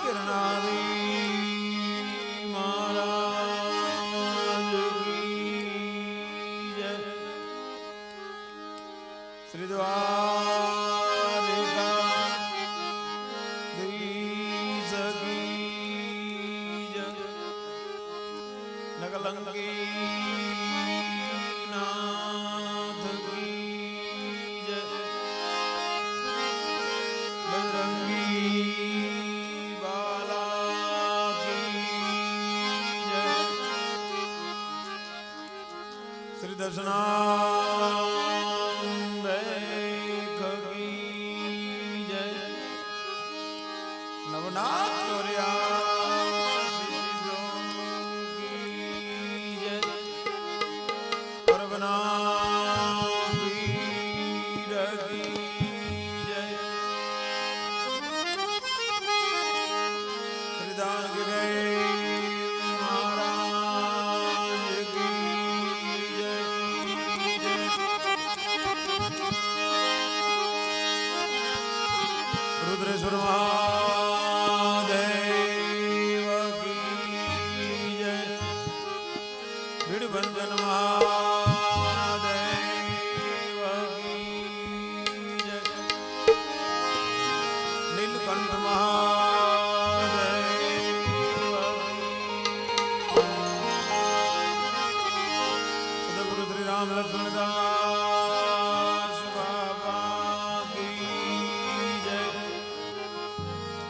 गिरनारी महाराज की जय। श्री द्वारिकाधीश की जय। नगलंकी नाथ की जय। बजरंगी बाला की जय। श्री दर्शनांबेक की जय। नवनाथ चौरासी की जय। परगना पीर की जय। श्रीदान गए महाराज की जय। रुद्रेश्वर महादेव की जय। भिड़भंजन महादेव की जय। नीलकंठ महादेव सदगुरु श्री राम लक्ष्मण दास बाबा की जय।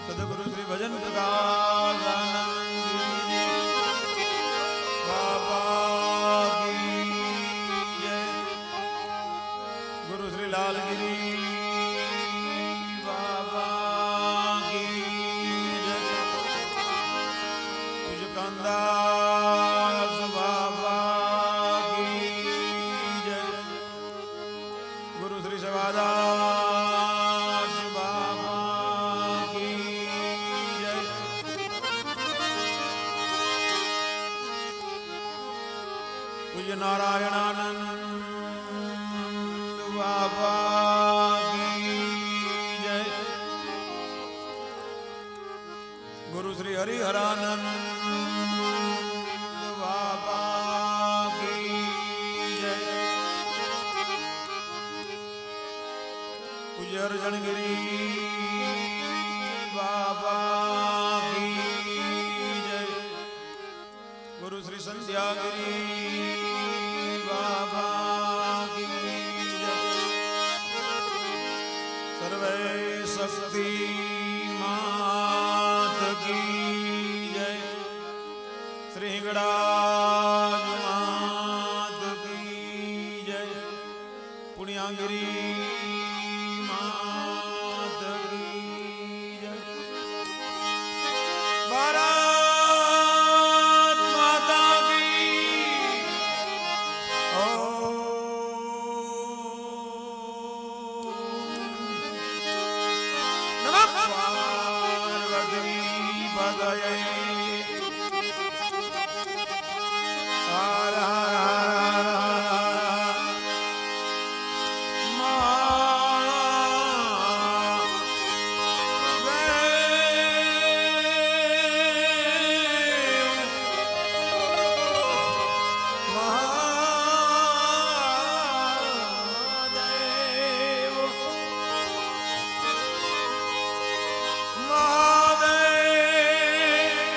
सदगुरु श्री भजन प्रकाश आनंद जी बाबा की जय। गुरु श्री लालगिरी बाबा की जय। विजयकांदास बाबा की जय। गुरु श्री सेवादास बाबा की जय। पूज्य नारायणानंद बाबा की जय। गुरु श्री हरिहरानंद बाबा की जय। पूज्य अर्जनगिरी बाबा की जय। गुरु श्री संध्यागिरी बाबा की जय। सर्वे शक्ति मात की जय। श्री हिंगड़ाज मात की जय। पुण्यागिरी मात की जय। भारत माता की ओम। नमः पार्वती पतये। हर हर हर हर महादेव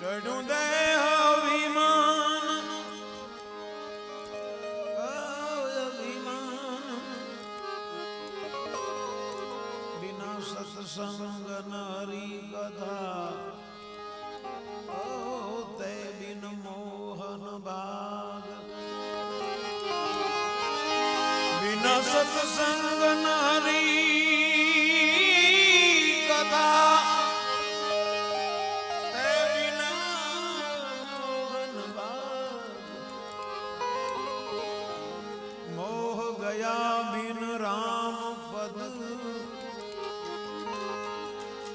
ચડું દેહ અભિમાન બિના સત્સંગ નરી કથા તે બિન મોહન ભાગ બિના સત્સંગ નરી કથા बिन राम पद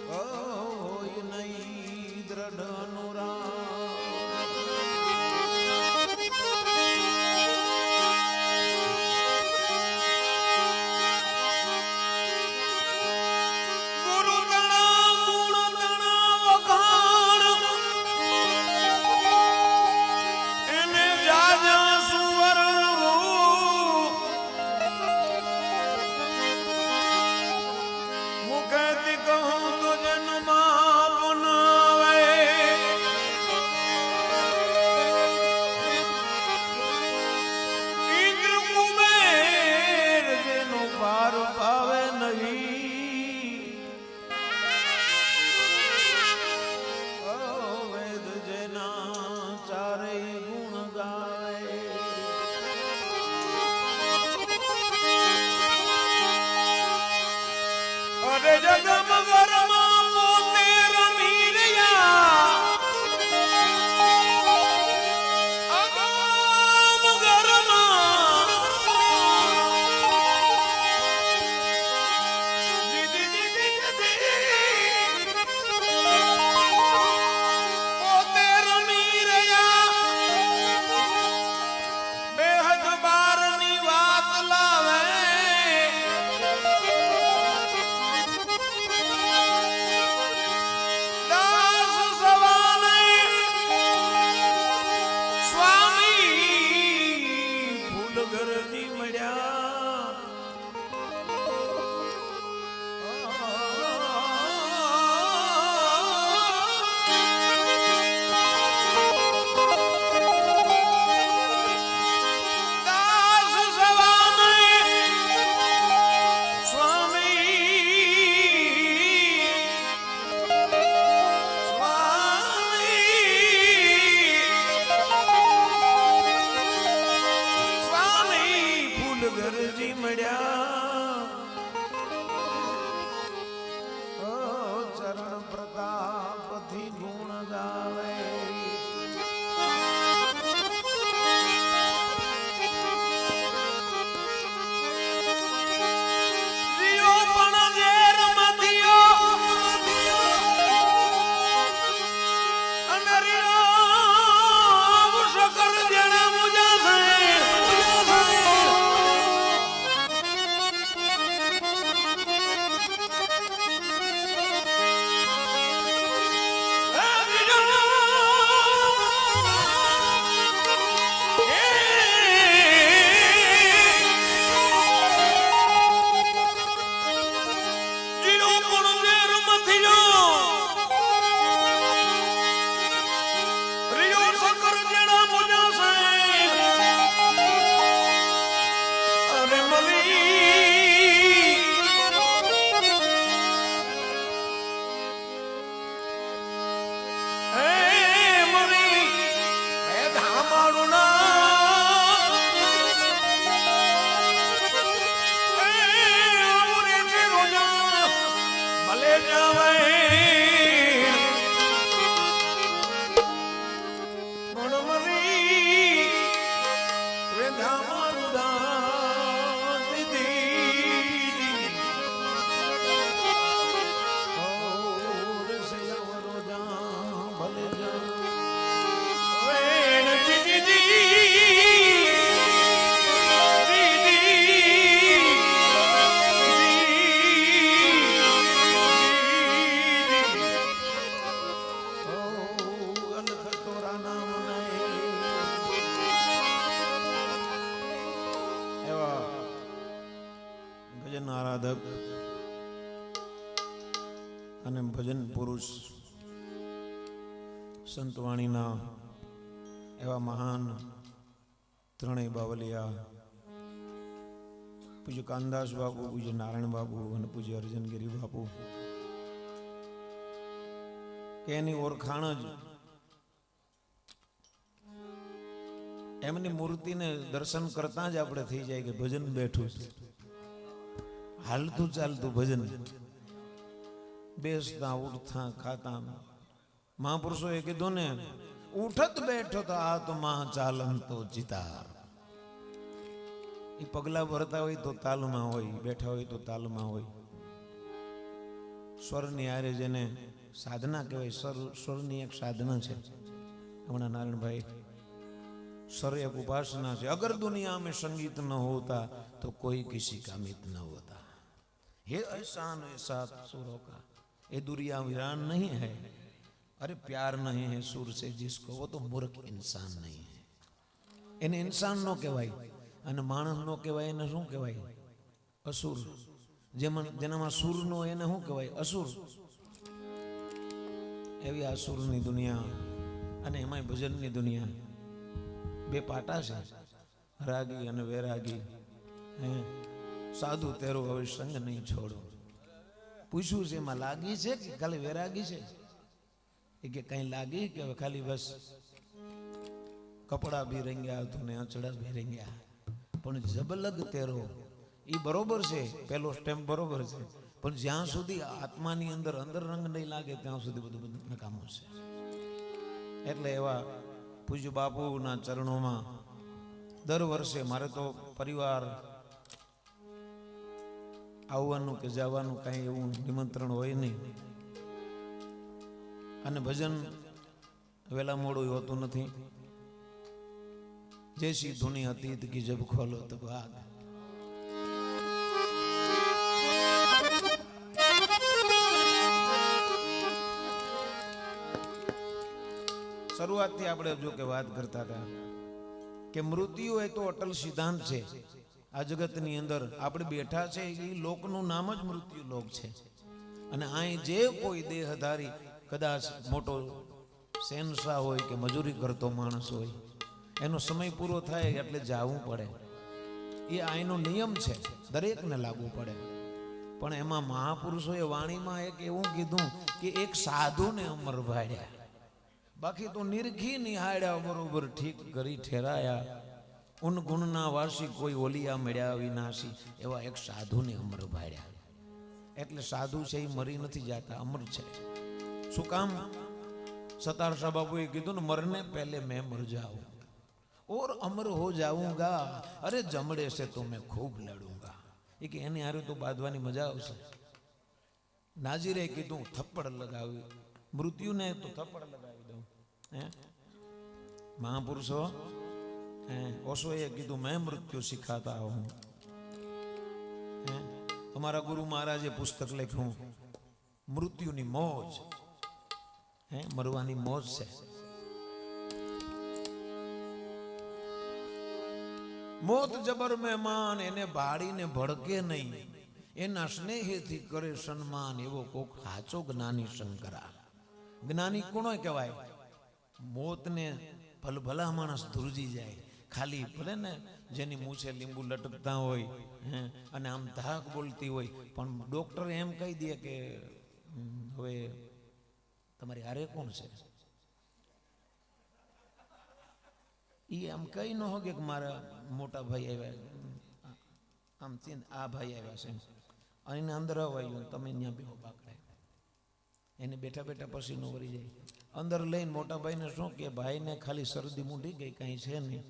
होय नहीं दृढ़ अनुराग गुरु तना गुण तना वखाण इने जाजा सुवर जगम गरमा मोते रमीरिया अगम गरमा जी जी जी जी जी मोते रमीरिया बेहद बारनी बात लावे चरण प्रताप थी गुण गावे जियो पण जेर मथियो अनरियो शकल जण मुजा से આરાધક અને ભજન પુરુષ સંતવાણીના એવા મહાન ત્રણેય બાવલિયા પૂજ્ય કાનદાસ બાપુ, પૂજ્ય નારાયણ બાપુ અને પૂજ્ય અર્જનગીરી બાપુ, કે એની ઓળખાણ જ એમની મૂર્તિને દર્શન કરતા જ આપણે થઈ જાય કે ભજન બેઠું છે, હાલતું ચાલતું ભજન, બેસતા ઉઠતા ખાતા. મહાપુરુષોએ કીધું ને, ઉઠત બેઠો તો આત્મા ચાલંતો ચિતાર. એ પગલા ભરતા હોય તો તાલમાં હોય, બેઠા હોય તો તાલમાં હોય. સ્વરની હારે જેને સાધના કહેવાય, સ્વરની એક સાધના છે. હમણાં નારાયણભાઈ, स्वर एक उपासना से, अगर दुनिया में संगीत न होता तो कोई किसी का मित न होता. ये एहसान ऐसा सुरों का, ये दुनिया वीरान नहीं है. अरे प्यार नहीं है सुर से जिसको, वो तो मूर्ख इंसान नहीं है. એને ઇન્સાન નો કહેવાય અને માણસ નો કહેવાય. એને શું કહેવાય? અસુર. જેનામાં સુર નો એને શું કહેવાય? અસુર. એવી આ સુરની દુનિયા અને એમાંય ભજનની દુનિયા. બે પાટા છે, રાગી અને વૈરાગી. સાધુ તેરો હવે સંગ નહીં છોડો. પૂછ્યું છે એમાં લાગી છે કે ખાલી વૈરાગી છે? એ કે કઈ લાગી કે ખાલી બસ કપડા ભી રંગ્યા તો ને આંચડા ભી રંગ્યા. પણ જબલગ તેરો એ બરોબર છે, પેલો સ્ટેમ્પ બરોબર છે, પણ જ્યાં સુધી આત્માની અંદર રંગ નહીં લાગે ત્યાં સુધી બધું નકામું છે. એટલે એવા પૂજ્ય બાપુના ચરણોમાં દર વર્ષે મારે તો પરિવાર આવવાનું કે જવાનું કાંઈ એવું નિમંત્રણ હોય નહીં, અને ભજન વેલા મોડું હોતું નથી. जैसी धुनी अतीत की जब खोलो तब आग. શરૂઆતથી આપણે જો કે વાત કરતા હતા કે મૃત્યુ એ તો અટલ સિદ્ધાંત છે. આ જગતની અંદર આપણે બેઠા છે એ લોકનું નામ જ મૃત્યુ લોક છે. અને અહીં જે કોઈ દેહધારી કદાચ મોટો શહેનશાહ હોય કે મજૂરી કરતો માણસ હોય, એનો સમય પૂરો થાય એટલે જાવું પડે. એ આઈનો નિયમ છે, દરેકને લાગુ પડે. પણ એમાં મહાપુરુષોએ વાણીમાં એક એવું કીધું કે એક સાધુને અમર ભાડ્યા, બાકી તો નિરખી નિહાળ્યા બરોબર ઠીક કરી ઠેરાયા. ઉન ગુણના વાસી કોઈ ઓલિયા મળ્યા વિનાશી, એવા એક સાધુને અમર ભાડ્યા. એટલે સાધુ છે એ મરી નથી જાતા, અમર છે. શું કામ? સતાર શાહ બાપુએ કીધું ને, મરને પહેલે મેં મર જાઉં और अमर हो जाऊंगा, अरे जमड़े से तो मैं खूब लड़ूंगा. એ કે એની હારે તો બાંધવાની મજા આવશે. નાજીરે કીધું થપ્પડ લગાવી, મૃત્યુને તો થપ્પડ લગાવી દઉં. મહાપુરુષો ઓશોએ કીધું મેં મૃત્યુ સિખાતા હું. અમારા ગુરુ મહારાજે પુસ્તક લખ્યું મૃત્યુની મોજ. મરવાની મોજ છે. મોત જબર મહેમાન, એને ભાડીને ભડકે નહીં, એના સ્નેહેથી કરે સન્માન, એવો કોક સાચો જ્ઞાની શંકરા. જ્ઞાની કોનો કહેવાય? મોતને ભલભલા માણસ ધ્રુજી જાય. ખાલી ભલે ને જેની મૂછે લીંબુ લટકતા હોય અને આમ ધાક બોલતી હોય, પણ ડોક્ટર એમ કહી દે કે હવે તમારી હારે કોણ છે? એ આમ કઈ ન હોગે કે મારા મોટા ભાઈ આવ્યા, આમ આ ભાઈ આવ્યા છે, અને અંદર આવ્યું તમે ત્યાં બેહો બાકડે. એને બેઠા બેઠા પસીનો વળી જાય. અંદર લઈને મોટા ભાઈને શું કે, ભાઈને ખાલી શરદી મૂંઢી ગઈ, કાંઈ છે નહીં.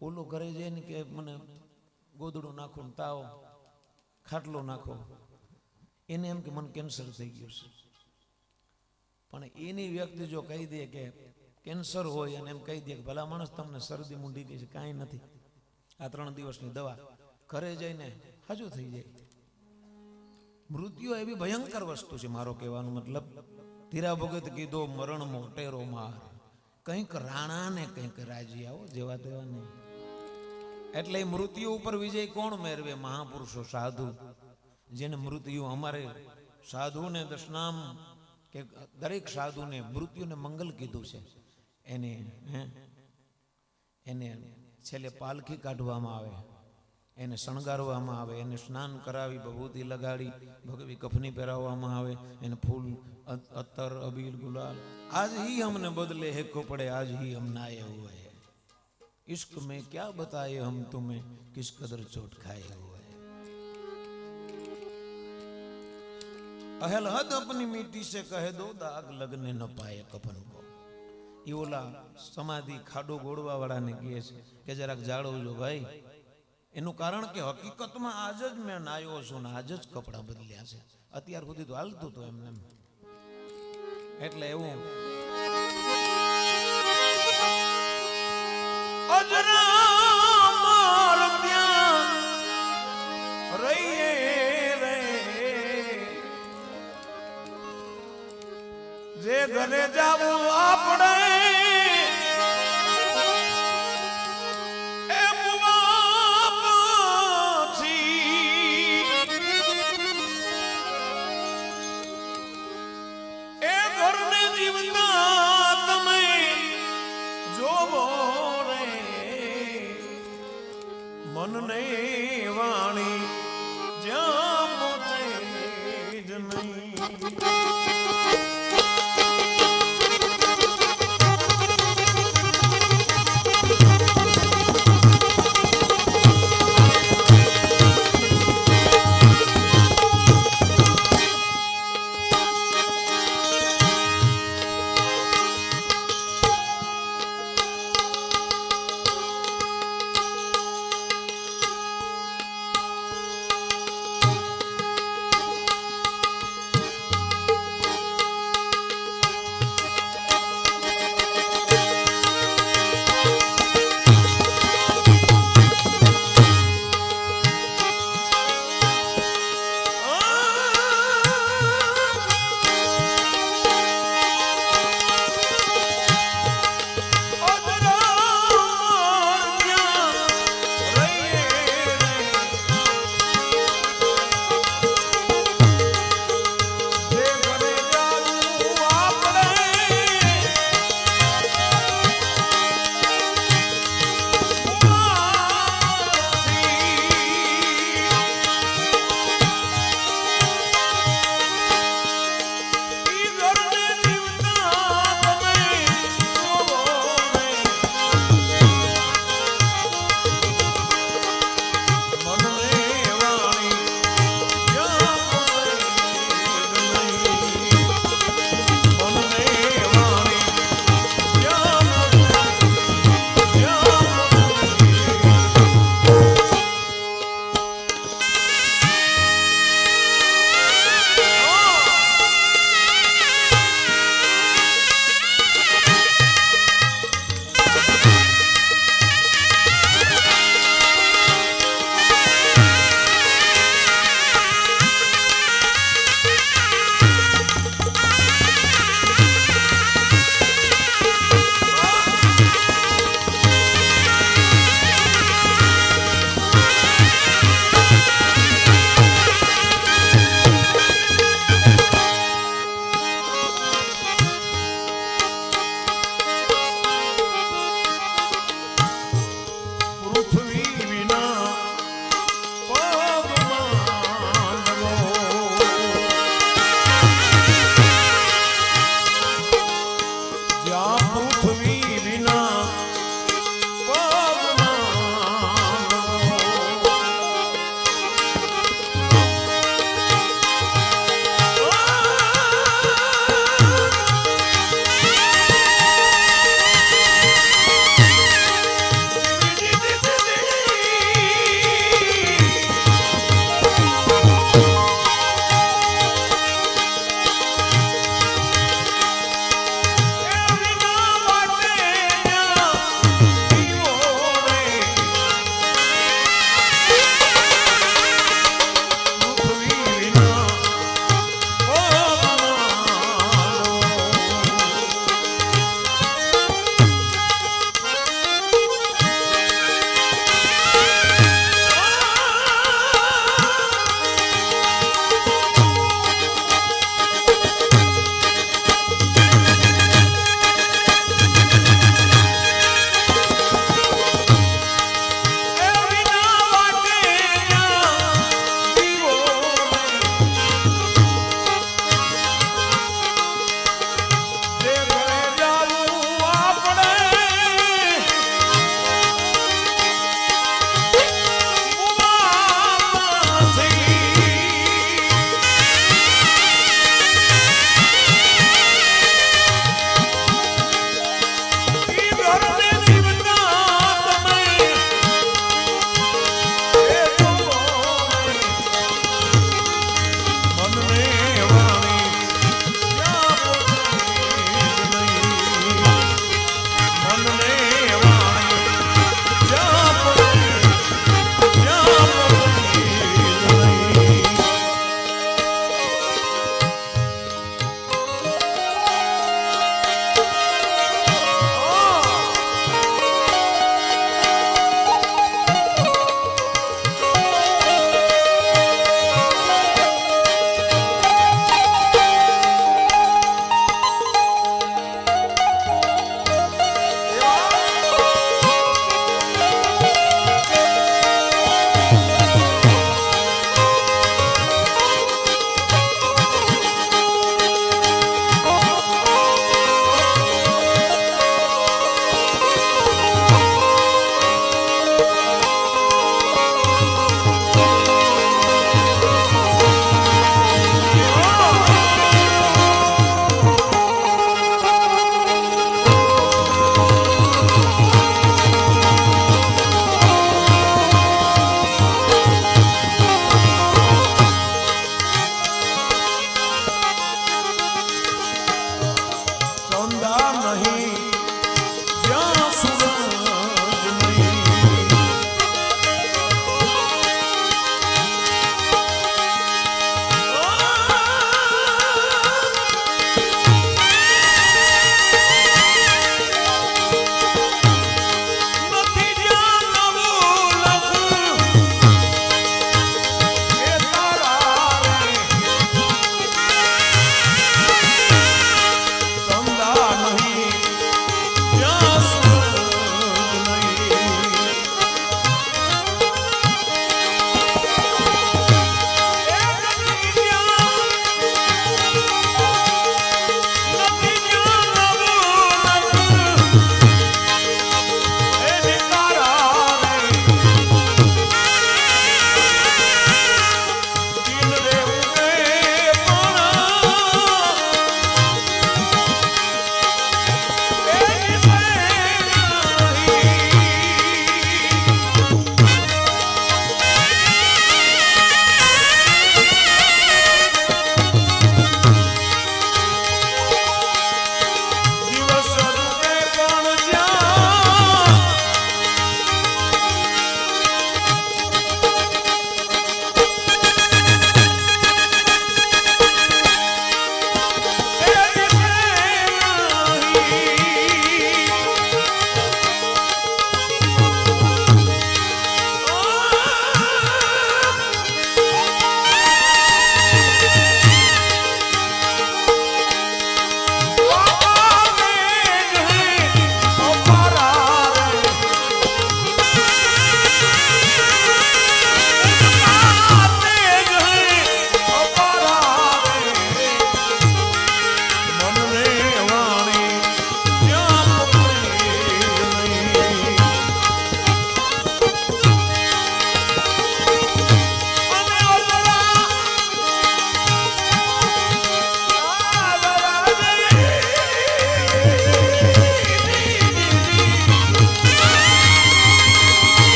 ઓલો ઘરે જઈને કે મને ગોદડું નાખો, તાવ ખાટલો નાખો. એને એમ કે મને કેન્સર થઈ ગયું છે. પણ એની વ્યક્તિ જો કહી દે કે કેન્સર હોય અને એમ કહી દે કે ભલા માણસ તમને શરદી મૂંઢી ગઈ છે, કાંઈ નથી, આ 3 દિવસની દવા, ઘરે જઈને હાજુ થઈ જાય. મૃત્યુ એવી ભયંકર વસ્તુ છે. મારો કહેવાનો મતલબ, ધીરા ભગત કીધો મરણ મોટેરો માર, કંઈક રાણા ને કંઈક રાજી આવો, જેવા તેવા નહીં. એટલે મૃત્યુ ઉપર વિજય કોણ મેળવે? મહાપુરુષો, સાધુ. જેને મૃત્યુ, અમારે સાધુને દશનામ કે દરેક સાધુને મૃત્યુને મંગલ કીધું છે. એને છેલ્લે પાલખી કાઢવામાં આવે, એને શણગારવામાં આવે, એને સ્નાન કરાવી ભભૂતિ લગાડી ભગવી કફની પહેરાવવામાં આવે, એને ફૂલ અત્તર અબીર ગુલાલ. આજ ही हमने बदले है कपड़े, आज ही हम नहाए हुए हैं. इश्क में क्या बताए हम तुम्हें, किस कदर चोट खाए हुए हैं. अहल हद अपनी मिट्टी से कह दो, दाग लगने न पाए कफन को. એ ઓલા સમાધિ ખાડો ગોળવા વાળાને કહે છે કે જરાક જાળવજો ભાઈ. એનું કારણ કે હકીકતમાં આજ જ મેં નાયો છું ને આજ જ કપડાં બદલ્યા છે. અત્યાર સુધી તો હાલતું હતું એમને. એટલે એવું જે ઘરે જાવું આપણે મનને વાણી જ્યાં પહોંચે જ નહીં.